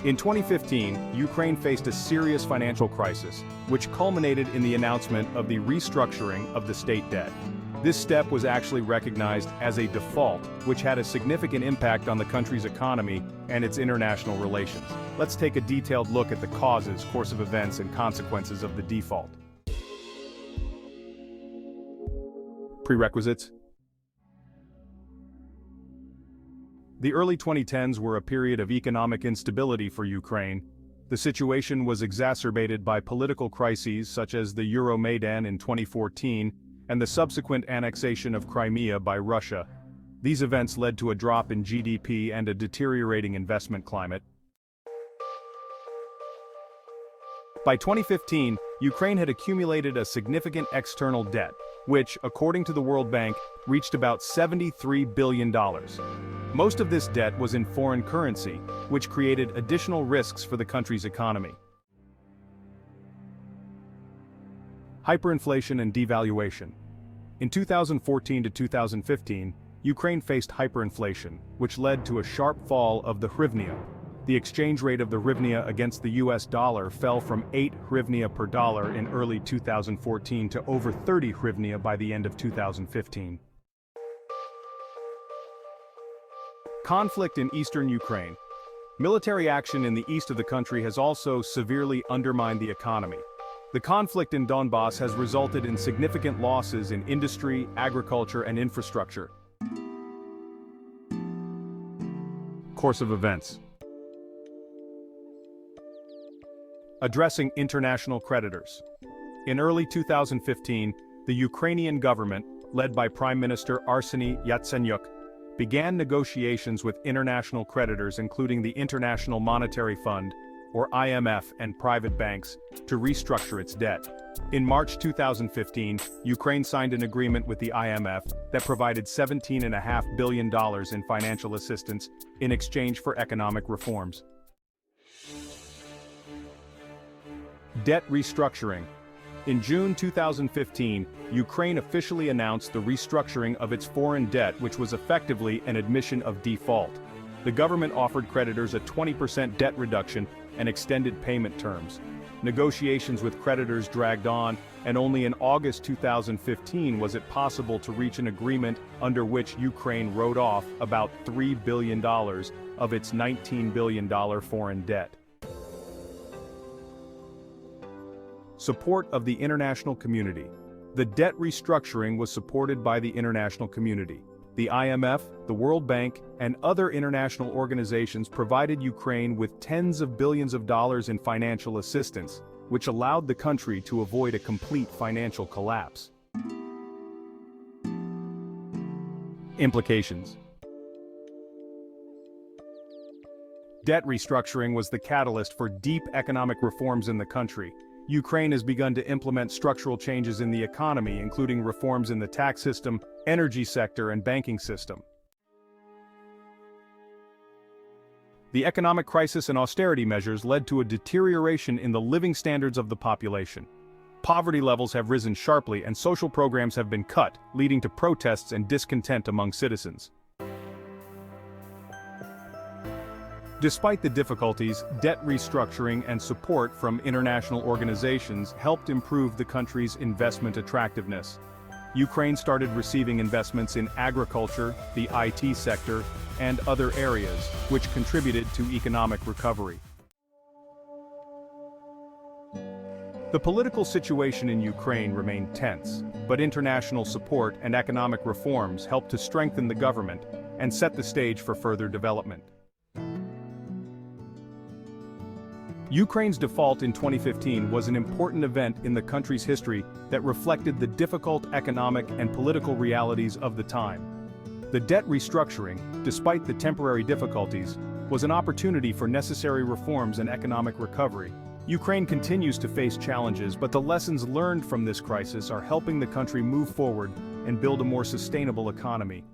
In 2015, Ukraine faced a serious financial crisis, which culminated in the announcement of the restructuring of the state debt. This step was actually recognized as a default, which had a significant impact on the country's economy and its international relations. Let's take a detailed look at the causes, course of events, and consequences of the default. Prerequisites. The early 2010s were a period of economic instability for Ukraine. The situation was exacerbated by political crises such as the Euromaidan in 2014 and the subsequent annexation of Crimea by Russia. These events led to a drop in GDP and a deteriorating investment climate. By 2015, Ukraine had accumulated a significant external debt, which, according to the World Bank, reached about $73 billion. Most of this debt was in foreign currency, which created additional risks for the country's economy. Hyperinflation and devaluation. In 2014 to 2015, Ukraine faced hyperinflation, which led to a sharp fall of the hryvnia. The exchange rate of the hryvnia against the US dollar fell from 8 hryvnia per dollar in early 2014 to over 30 hryvnia by the end of 2015. Conflict in eastern Ukraine. Military action in the east of the country has also severely undermined the economy. The conflict in Donbass has resulted in significant losses in industry, agriculture, and infrastructure. Course of events. Addressing international creditors. In early 2015, the Ukrainian government, led by Prime Minister Arseniy Yatsenyuk, began negotiations with international creditors including the International Monetary Fund, or IMF, and private banks, to restructure its debt. In March 2015, Ukraine signed an agreement with the IMF that provided $17.5 billion in financial assistance in exchange for economic reforms. Debt restructuring. In June 2015, Ukraine officially announced the restructuring of its foreign debt, which was effectively an admission of default. The government offered creditors a 20% debt reduction and extended payment terms. Negotiations with creditors dragged on, and only in August 2015 was it possible to reach an agreement under which Ukraine wrote off about $3 billion of its $19 billion foreign debt. Support of the international community. The debt restructuring was supported by the international community. The IMF, the World Bank, and other international organizations provided Ukraine with tens of billions of dollars in financial assistance, which allowed the country to avoid a complete financial collapse. Implications. Debt restructuring was the catalyst for deep economic reforms in the country. Ukraine has begun to implement structural changes in the economy, including reforms in the tax system, energy sector, and banking system. The economic crisis and austerity measures led to a deterioration in the living standards of the population. Poverty levels have risen sharply and social programs have been cut, leading to protests and discontent among citizens. Despite the difficulties, debt restructuring and support from international organizations helped improve the country's investment attractiveness. Ukraine started receiving investments in agriculture, the IT sector, and other areas, which contributed to economic recovery. The political situation in Ukraine remained tense, but international support and economic reforms helped to strengthen the government and set the stage for further development. Ukraine's default in 2015 was an important event in the country's history that reflected the difficult economic and political realities of the time. The debt restructuring, despite the temporary difficulties, was an opportunity for necessary reforms and economic recovery. Ukraine continues to face challenges, but the lessons learned from this crisis are helping the country move forward and build a more sustainable economy.